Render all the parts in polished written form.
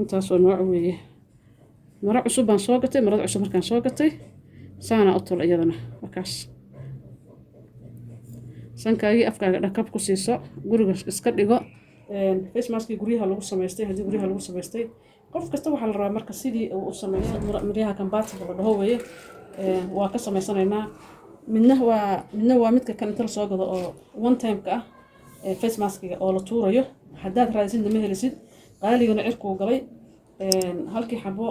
intaasoo nooc weeye maro cusub baan soo gatay marada cusub markaan soo gatay saana u tol iyadana markaas sankaagii afkaaga dhakab ku siiso guriga iska dhigo face maskii guryaha lagu samaystay haddii guryaha lagu samaystay qof kasta waxaa la rabaa marka sidii uu u sameeyo maryaha kambaatiga la dhaho weeye waa ka samaysanaynaa midna waa midka kan inta la soo gado oo one time-ka ah face maskiga oo la tuurayo haddaad raadisidna ma helisid qaaligana cirkuu galay halkii xabo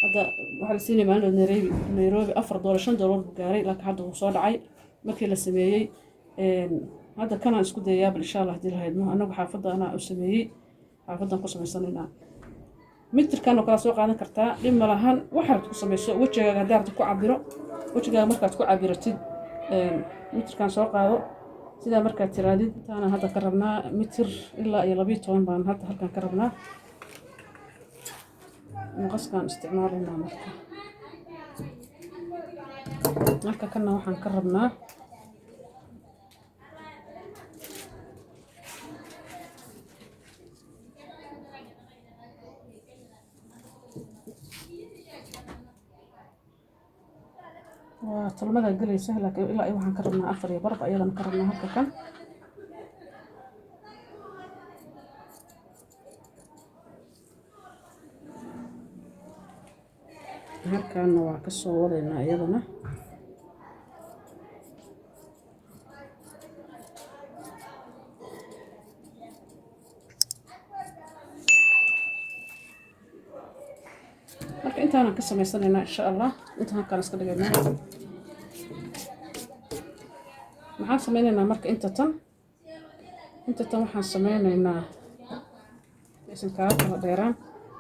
hadda waxaa la siinaya maalin Nairobi $4 $5 buu gaaray laakiin hadda wuu soo dhacay markii la sameeyey hadda kanaan isku dayayaa bal insha Allah haddii la haydmo annagu xaafadda anaa u sameeyey xaafadan ku samaysanaynaa mitirkan oo kala soo qaadan kartaa dhib ma lahan waxaad ku samayso wajigaaga haddaad ku cabiro wajigaaga markaad ku cabiratid mitirkan soo qaado sidaa markaad tiraadid taana hadda ka rabnaa mitir ilaa iyo 12 baan hadda halkan ka rabnaa maqaskan isticmaalaynaa marka kana waxaan ka rabnaa tolmada galaysa laakiin ilaa waxaan ka rabnaa 4 iyo barb ayadana ka rabnaa halka kan halkaana waa ka soo wadaynaa iyadana marka intaana ka samaysanaynaa insha Allah inta halkaan iska dhigaynaa maxaan sameynaynaa marka inta tan waxaan sameynaynaa isin kala dheeraan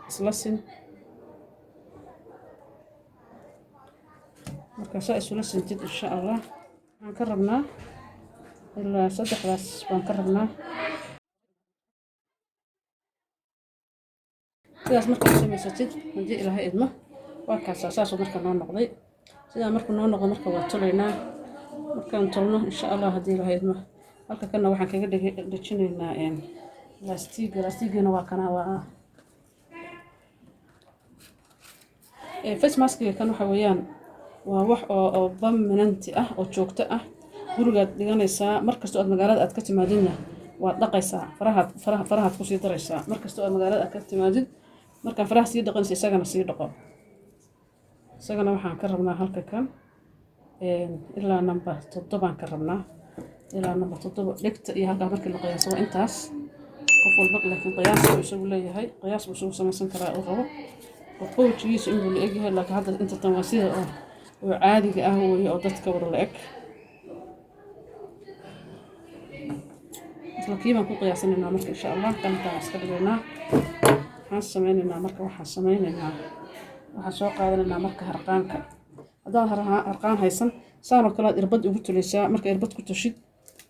isla sin marka saa isula sintid insha Allah waxaan ka rabnaa ilaa 3daas baan ka rabnaa sidaas markaad samaysatid haddii ilaahay idmo waa kaasa saasoo marka noo noqday sidaa marka noo noqdo marka waa tolaynaa markaan tolno insha Allah haddii ilaahay idmo halka kana waxaan kaga dhejinaynaa laastigana waa kana waa face maskiga kan waxa weeyaan waa wax oo permanent ah oo joogto ah gurigaad dhiganaysaa markasta oo magaalada aad ka timaadina waad dhaqaysaa farahaad ku sii daraysaa markasta oo magaalada aad ka timaadid marka faraha sii dhaqanaysa isagana sii dhaqo isagana waxaan ka rabnaa halka kan ilaa number 7 baan ka rabnaa ilaa number 7 dhigta iyo halka markii la qiyaaso waa intaas qof walba laakiin qiyaas uu isagu leeyahay qiyaas uu isagu samaysan karaa oo rabo qofkiisa inuu la egyahay laakiin hadda inta tan waa sida oo caadiga ah oo dadka wada la eg laakiin baan ku qiyaasanaynaa marka insha Allah kan iska dhigaynaa waxaan sameynaynaa marka waxaan soo qaadanaynaa marka harqaanka haddaad harqaan haysan saanoo kale aad irbad ugu tulaysaa marka irbad ku tushid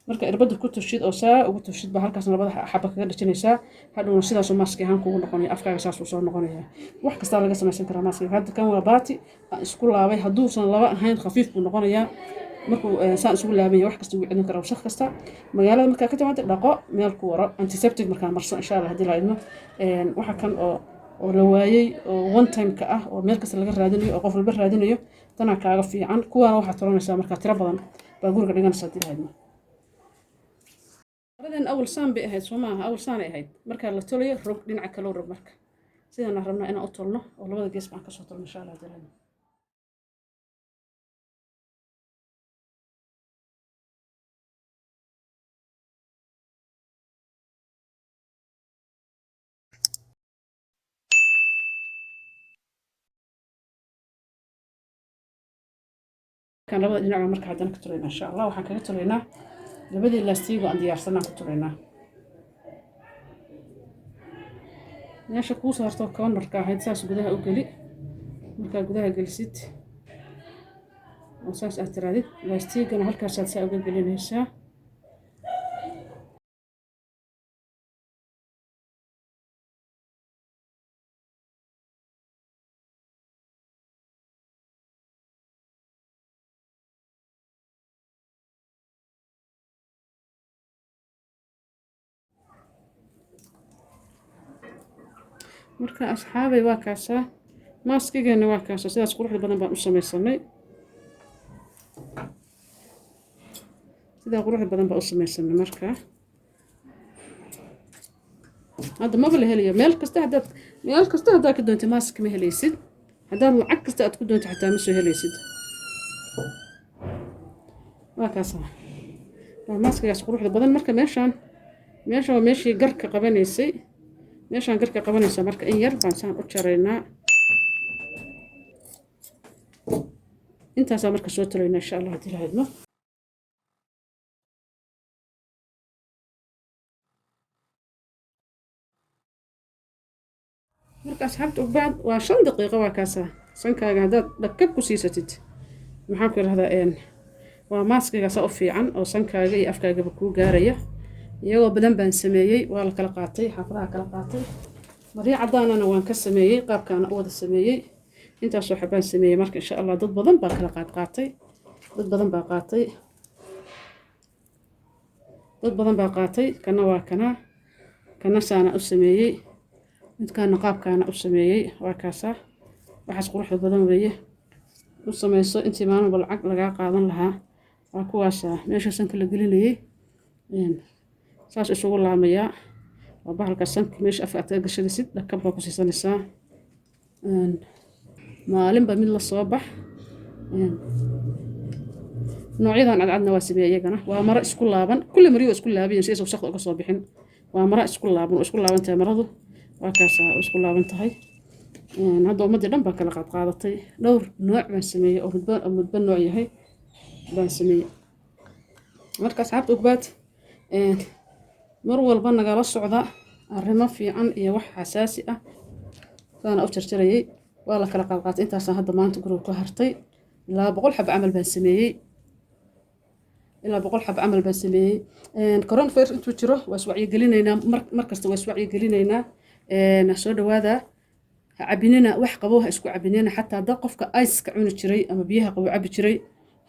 marka irbada ku tushid oo saa ugu tushid baa halkaas labada xabba kaga dhajinaysaa hadhowna sidaasoo maaski ahaan kugu noqonaya afkaaga saas uu soo noqonaya wax kasta laga samaysan karaa maaskiga hadda kan waa baati isku laabay hadduusan laba ahayn khafiif buu noqonayaa markuu saan isugu laabanya wax kasta ugu celin karaa wasakh kasta magaalada markaa ka timaado dhaqo meel ku waro antiseptic markaa marso insha Allah haddii la idmo waxa kan oo la waayay oo one time-ka ah oo meel kasta laga raadinayo oo qof walba raadinayo tana kaaga fiican kuwaana waxaad tolanaysaa markaa tiro badan baa guriga dhiganaysaa haddii la idmo maradan awal saan bay ahayd Soomaaliya awal saan ay ahayd marka la tolayo rog dhinaca kale rog marka sidaan rabnaa inaan u tolno oo labada gees baan ka soo tolno insha Allah haddii la idmo كان لبدا ديناع marka hadana ka toleyna insha Allah waxaan kaga toleynaa labadii laastiig oo aan diyaarsanaa ku toleynaa meesha ku soo harto cornerka ahayd saas gudaha u gali marka gudaha galisid oo saas aad tiraadid laastiigana halkaas aad saa uga gelinaysaa marka asxaabay waa kaasaa maaskigeena waa kaasa sidaas quruxda badan baan u samaysanay sidaa quruxda badan baan u samaysanay marka hadda maba la helayo meel kasta haddaad ka doonto maask ma helaysid haddaad lacag kasta aad ku doonto xataa ma soo helaysid waa kaasaa waa maaskigaas quruxda badan marka meeshaan waa meeshii garka qabanaysay meeshaan garka qabanaysa marka in yar baan saan u jaraynaa intaasaa marka soo talaynaa insha allah haddii la hadmo marka asxaabta ubaad waa 5 daqiiqo waa kaasaa sankaaga haddaad dhakab ku siisatid maxaan ku yidhahdaa waa maaskigaasa u fiican oo sankaaga iyo afkaagaba kuu gaaraya iyagoo badan baan sameeyey waa la kala qaatay xaafadaha kala qaatay maryo cadaanana waan ka sameeyey qaabkaana u wada sameeyey intaasoo xabaan sameeyey marka insha allah dad badan baa kala qaatay dad badan baa qaatay kana waa kana saana u sameeyey midkaana qaabkaana u sameeyey waa kaasaa waxaas quruxda badan weeye u samayso intii maalinba lacag lagaa qaadan lahaa waa kuwaasa meesha sanka la gelinayay saas isugu laamayaa waa bahalka sanka meesha afka aad gashadisid dhakab baa ku siisanaysaa maalinba mid la soo bax noocyadan cadcadna waa sameeyay iyagana waa maro isku laaban kulli mariyo isku laabiyin si aysan wasaqda uga soo bixin waa maro isku laaban oo isku laabantahay maradu waa kaasaa isku laaban tahay hadda ummadii dhan baan kala qaadatay dhowr nooc baan sameeyey oo midba nooc yahay baan sameeyey marka asxaabta ugbaad mar walba nagala socda arrimo fiican iyo wax xasaasi ah saana u jarjarayay waa la kala qaatay intaasaan hadda maanta guriga ku hartay ilaa 100 xab camal baan sameeyey coronavirus intuu jiro waa iswacyi gelinaynaa markasta waa iswacyi gelinaynaa soo dhawaada ha cabinina wax qabo ha isku cabinina xataa dad qofka ice ka cuni jiray ama biyaha qabo cabi jiray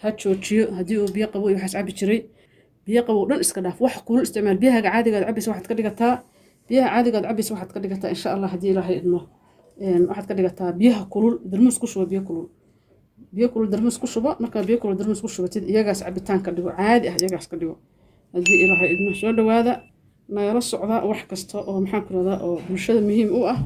ha joojiyo haddii uu biyo qabo iyo waxaas cabi jiray biyo qabo dhan iska dhaaf wax kulul isticmaal biyaha caadiga ah cabis waxaad ka dhigataa insha allah haddii ilaahay idmo waxaad ka dhigataa biyaha kulul darmuus ku shubo biyo kulul darmuus ku shubo marka biyo kulul darmuus ku shubatid iyagaas cabitaan ka dhigo caadi ah iyagaas ka dhigo haddii ilaahay idmo soo dhawaada nagala socda wax kasta oo maxaan ku radaa oo bulshada muhiim u ah